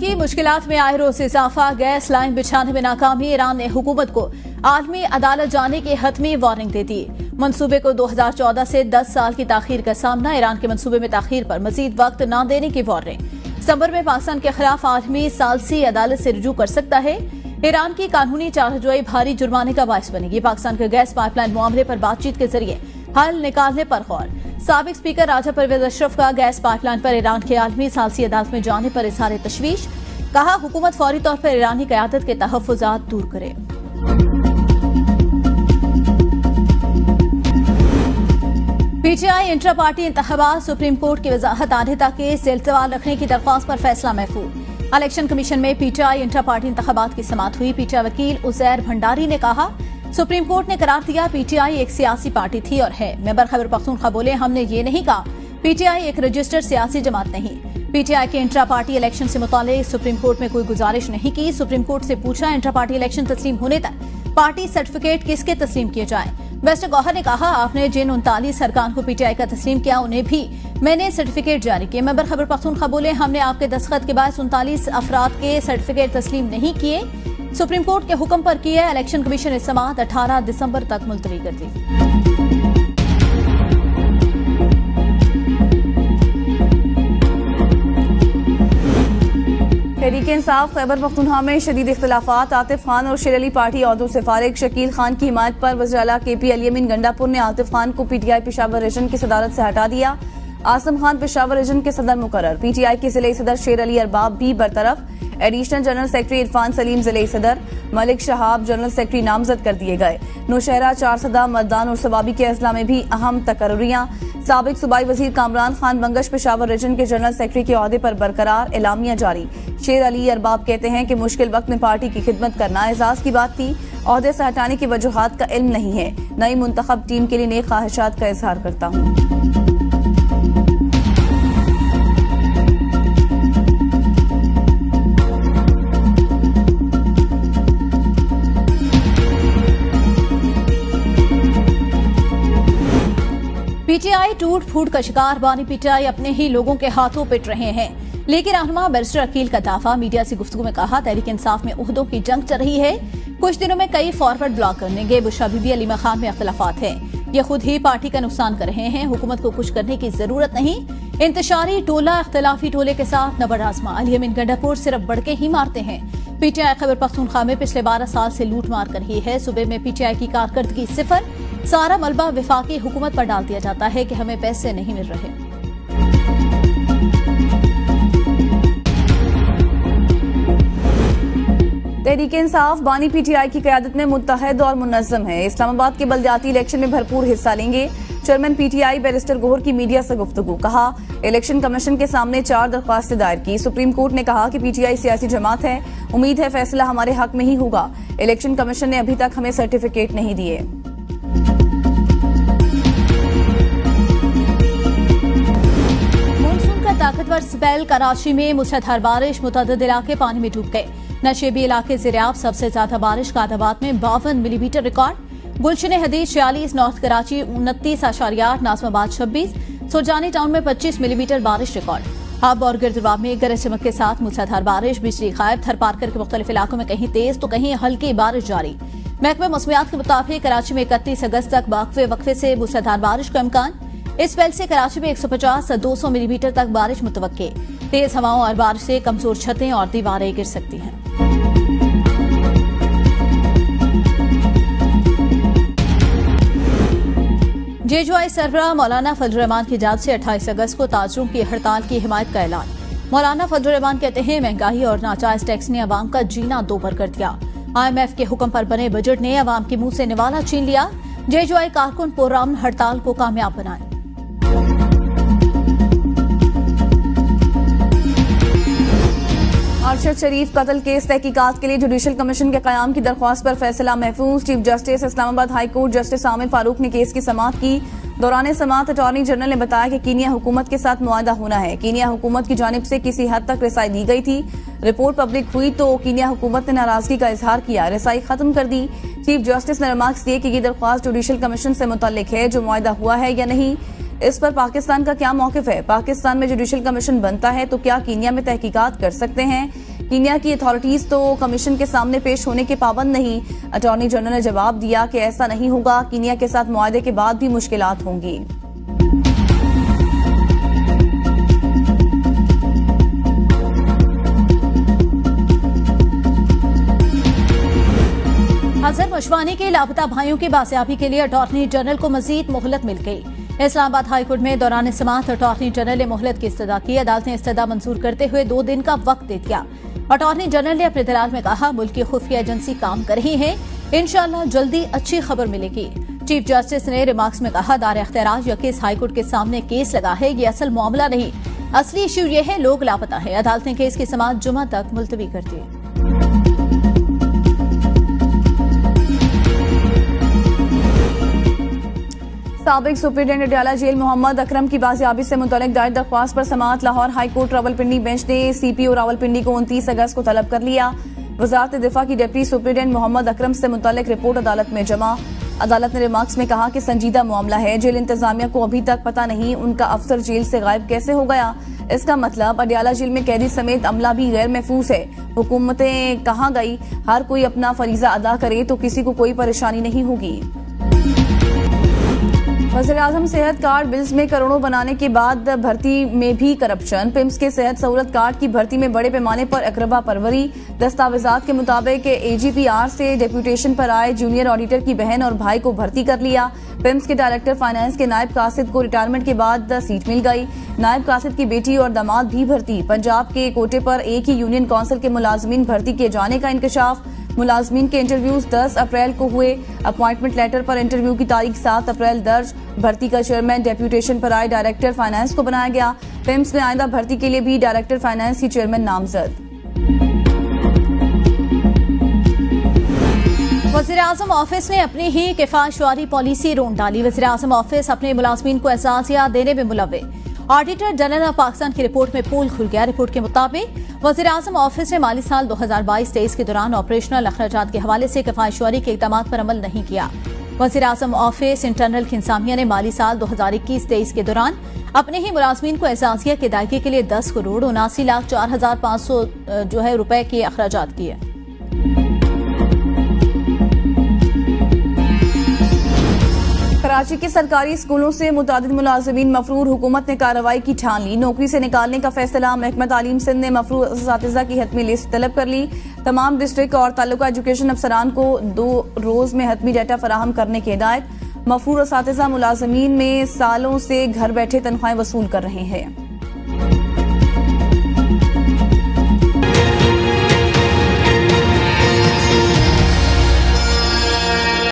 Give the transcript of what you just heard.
की मुश्किलात में आए रोज इजाफा, गैस लाइन बिछाने में नाकामी। ईरान ने हुकूमत को आलमी अदालत जाने की हतमी वार्निंग दे दी। मंसूबे को 2014 से 10 साल की ताखीर का सामना। ईरान के मंसूबे में ताखीर पर मजीद वक्त न देने की वार्निंग। सितंबर में पाकिस्तान के खिलाफ आलमी सालसी अदालत से रुजू कर सकता है। ईरान की कानूनी चाराजोई भारी जुर्माने का बायस बनेगी। पाकिस्तान के गैस पाइपलाइन मामले पर बातचीत के जरिए हल निकालने पर गौर। साबिक स्पीकर राजा परवेज अशरफ का गैस पाइपलाइन पर ईरान के आलमी सालसी अदालत में जाने पर इजहार तशवीश। कहा, हुकूमत फौरी तौर पर ईरानी क़यादत के तहफ़्फ़ुज़ात दूर करे। पीटीआई इंट्रा पार्टी इंतख़ाबात, सुप्रीम कोर्ट की वजाहत आने तक केस इल्तिवाल रखने की दरख्वास्त पर फैसला महफूज। इलेक्शन कमीशन में पीटीआई इंट्रा पार्टी इंतख़ाबात की समाअत हुई। पीटीआई वकील उज़ैर भंडारी ने कहा, सुप्रीम कोर्ट ने करार दिया पीटीआई एक सियासी पार्टी थी और है। मेंबर खैबर पख्तूनख्वा बोले, हमने ये नहीं कहा पीटीआई एक रजिस्टर्ड सियासी जमात नहीं। पीटीआई के इंट्रा पार्टी इलेक्शन से मुताल्लिक सुप्रीम कोर्ट में कोई गुजारिश नहीं की। सुप्रीम कोर्ट से पूछा, इंट्रा पार्टी इलेक्शन तस्लीम होने तक पार्टी सर्टिफिकेट किसके तस्लीम किए जाएं। मिस्टर गौहर ने कहा, आपने जिन 39 अरकान को पीटीआई का तस्लीम किया उन्हें भी मैंने सर्टिफिकेट जारी किए। मेंबर खैबर पख्तूनख्वा बोले, हमने आपके दस्तखत के बाद 39 अफराद के सर्टिफिकेट तस्लीम नहीं किए। सुप्रीम कोर्ट के हुक्म पर की है। इलेक्शन कमीशन ने समाअत 18 दिसंबर तक मुलतवी कर दी। तहरीक इंसाफ खैबर पख्तूनख्वा में शदीद इख्तिलाफात। आतिफ खान और शेर अली पार्टी ओहदों से फारिग। शकील खान की हिमायत पर वज़ीर आला केपी अलियमीन गंडापुर ने आतिफ खान को पीटीआई पेशावर रीजन की सदारत से हटा दिया। आसम खान पेशावर रीजन के सदर मुकर्रर। पीटीआई के जिले सदर शेर अली अरबाब भी बरतरफ। Additional general secretary Irfan Saleem जिले सदर, मलिक शहाब जनरल सेक्रेटरी नामजद कर दिए गए। नौशहरा, चारसदा, मददान और सवाबी के अजला में भी अहम तकर्रियां। साबिक सूबाई वजीर कामरान खान बंगश पेशावर रीजन के जनरल सेक्रेटरी के ओहदे पर बरकरार। एलामिया जारी। शेर अली अरबाब कहते हैं कि मुश्किल वक्त में पार्टी की खिदमत करना एजाज की बात थी। ओहदे से हटाने की वजूहात का इल्म नहीं है। नई मुंतखब टीम के लिए नेक ख्वाहिशात का इजहार करता हूँ। पीटीआई टूट फूट का शिकार। बानी पीटीआई अपने ही लोगों के हाथों पिट रहे हैं। लेकिन रहनुमा बैरिस्टर अकील का दावा। मीडिया से गुफ्तगू में कहा, तहरीक इंसाफ में ओहदों की जंग चल रही है। कुछ दिनों में कई फॉरवर्ड ब्लॉक करने के बुशरा बीबी अली मकाम में अख्तिलाफात है। ये खुद ही पार्टी का नुकसान कर रहे हैं। हुकूमत को कुछ करने की जरूरत नहीं। इंतशारी टोला इख्तिलाफी टोले के साथ न बराजमा। अलियमीन गंडापुर सिर्फ बढ़ के ही मारते हैं। पीटीआई खैबर पख्तूनख्वा में पिछले 12 साल से लूट मार कर रही है। सूबे में पीटीआई की कारकर्दगी सिफर। सारा मलबा विफाकी हुकूमत पर डाल दिया जाता है कि हमें पैसे नहीं मिल रहे। तहरीक इंसाफ बानी पीटीआई की क़यादत में मुत्तहद और मुनज़्ज़म है। इस्लामाबाद के बल्दियाती इलेक्शन में भरपूर हिस्सा लेंगे। चेयरमैन पीटीआई बैरिस्टर गौहर की मीडिया से गुफ्तगू। कहा, इलेक्शन कमीशन के सामने 4 दरख्वास्तें दायर की। सुप्रीम कोर्ट ने कहा कि पीटीआई सियासी जमात है। उम्मीद है फैसला हमारे हक में ही होगा। इलेक्शन कमीशन ने अभी तक हमें सर्टिफिकेट नहीं दिए। मानसून का ताकतवर स्पेल। कराची में मूसलाधार बारिश। मुतअद्दिद इलाके पानी में डूब गए। नशेबी इलाके ज़ेरियाब। सबसे ज्यादा बारिश कादाबाद में 52 मिलीमीटर रिकॉर्ड। गुलशन हदीद 46, नॉर्थ कराची 29.8, नाज़माबाद 26, सुरजानी टाउन में 25 मिलीमीटर बारिश रिकॉर्ड। हब और गिरदुरबाब में गरज चमक के साथ मूसलाधार बारिश। बिजली गायब। थर पार्कर के मुख्तलिफ इलाकों में कहीं तेज तो कहीं हल्की बारिश जारी। महकमा मौसमियात के मुताबिक कराची में 31 अगस्त तक वक्फे से मूसलाधार बारिश का इम्कान। इस स्पेल से कराची में 150 से 200 मिलीमीटर तक बारिश मुतवक्के। तेज हवाओं और बारिश से कमजोर छतें और दीवारें गिर सकती हैं। जेजुआई सरबराह मौलाना फजल रहमान की जानिब से 28 अगस्त को ताजरों की हड़ताल की हिमायत का ऐलान। मौलाना फजल रहमान कहते हैं, महंगाई और नाजायज टैक्स ने अवाम का जीना दोभर कर दिया। IMF के हुक्म पर बने बजट ने अवाम के मुंह से निवाला छीन लिया। जेजुआई कारकुन पुरअमन हड़ताल को कामयाब बनाए। अरशद शरीफ कत्ल केस तहकीकात के लिए जुडिशल कमीशन के कयाम की दरख्वास्त पर फैसला महफूज। Chief justice Islamabad high court justice Aamir Farooq ने केस की समाअत की। दौरान समाअत अटॉर्नी जनरल ने बताया कि कीनिया हुकूमत के साथ मुआहदा होना है। कीनिया हुकूमत की जानिब से किसी हद तक रसाई दी गई थी। रिपोर्ट पब्लिक हुई तो कीनिया हुकूमत ने नाराजगी का इजहार किया, रसाई खत्म कर दी। चीफ जस्टिस ने रिमार्क्स दिए कि ये दरख्वास्त जुडिशल कमीशन से मुतल्लिक है, जो मुआहदा हुआ है या नहीं इस पर पाकिस्तान का क्या मौकिफ है। पाकिस्तान में जुडिशल कमीशन बनता है तो क्या कीनिया में तहकीकात कर सकते हैं। कीनिया की अथॉरिटीज तो कमीशन के सामने पेश होने के पाबंद नहीं। अटॉर्नी जनरल ने जवाब दिया कि ऐसा नहीं होगा, कीनिया के साथ मुआहदे के बाद भी मुश्किलात होंगी। अजहर मशवानी के लापता भाइयों की बाजियाबी के लिए अटॉर्नी जनरल को मजीद मोहलत मिल गई। इस्लामाबाद हाईकोर्ट में दौरान समाअत अटॉर्नी जनरल ने मोहलत की इस्तदा की। अदालत ने इस्तदा मंजूर करते हुए 2 दिन का वक्त दे दिया। अटॉर्नी जनरल ने अपने दलाल में कहा, मुल्क की खुफिया एजेंसी काम कर रही है, इंशाअल्लाह जल्दी अच्छी खबर मिलेगी। चीफ जस्टिस ने रिमार्क्स में कहा, दायर इख्तियाराज या केस हाईकोर्ट के सामने केस लगा है, ये असल मामला नहीं, असली इश्यू ये है लोग लापता है। अदालत ने केस की समाअत जुमा तक मुलतवी कर दी। साबिक सुप्रीडेंट अडयाला जेल मोहम्मद अकरम की बाजियाबी से मुतल्लिक दायर दरख्वास्त पर समाअत Lahore high court Rawalpindi bench ने CPO रावलपिंडी को 29 अगस्त को तलब कर लिया। वजारत दिफा की डिप्टी सुप्रीडेंट मोहम्मद अकरम से मुतल्लिक रिपोर्ट अदालत में जमा। अदालत ने रिमार्क्स में कहा कि संजीदा मामला है, जेल इंतजामिया को अभी तक पता नहीं उनका अफसर जेल से गायब कैसे हो गया। इसका मतलब अडयाला जेल में कैदी समेत अमला भी गैर महफूज है। हुकूमतें कहाँ गई? हर कोई अपना फरीजा अदा करे तो किसी को कोई परेशानी नहीं होगी। वज़ीर-ए-आज़म सेहत कार्ड बिल्स में करोड़ों बनाने के बाद भर्ती में भी करप्शन। पिम्स के सेहत सहूलत कार्ड की भर्ती में बड़े पैमाने पर अकरबा परवरी। दस्तावेजात के मुताबिक AGPR से डेप्यूटेशन पर आए जूनियर ऑडिटर की बहन और भाई को भर्ती कर लिया। पिम्स के डायरेक्टर फाइनेंस के नायब कासिद को रिटायरमेंट के बाद सीट मिल गई। नायब कासिद की बेटी और दामाद भी भर्ती। पंजाब के कोटे पर एक ही यूनियन काउंसिल के मुलाजमीन भर्ती किए जाने का इंकशाफ। मुलाजमीन के इंटरव्यूज 10 अप्रैल को हुए। अपॉइंटमेंट लेटर पर इंटरव्यू की तारीख 7 अप्रैल दर्ज। भर्ती का चेयरमैन डेप्यूटेशन पर आए डायरेक्टर फाइनेंस को बनाया गया। पिम्स में आइंदा भर्ती के लिए भी डायरेक्टर फाइनेंस की चेयरमैन नामजद। वज़ीर-ए-आज़म ऑफिस ने अपनी ही किफायतशुमारी पॉलिसी रोक डाली। वज़ीर-ए-आज़म ऑफिस अपने मुलाजमीन को एहसासिया देने में मुलव्वे। ऑडिटर जनरल ऑफ पाकिस्तान की रिपोर्ट में पोल खुल गया। रिपोर्ट के मुताबिक वज़ीर-ए-आज़म ऑफिस ने माली साल 2022-23 के दौरान ऑपरेशनल अखराजात के हवाले से किफायतशुमारी के इक़दाम पर अमल नहीं किया। वज़ीर-ए-आज़म ऑफिस इंटरनल इंतज़ामिया ने माली साल 2021-23 के दौरान अपने ही मुलाजमीन को एहसासिया की अदायगी के लिए 10 करोड़ 79,04,500 रुपए के अखराजात किए। कराची के सरकारी स्कूलों से मुतादिद मुलाजमीन मफरूर। हुकूमत ने कार्रवाई की ठान ली। नौकरी से निकालने का फैसला। महकमा तालीम सिंध ने मफरूर असातिज़ा की हतमी लिस्ट तलब कर ली। तमाम डिस्ट्रिक्ट और तालुका एजुकेशन अफसरान को 2 रोज में हतमी डाटा फराहम करने की हिदायत। मफरूर असातिज़ा मुलाजमीन में सालों से घर बैठे तनख्वाहें वसूल कर रहे हैं।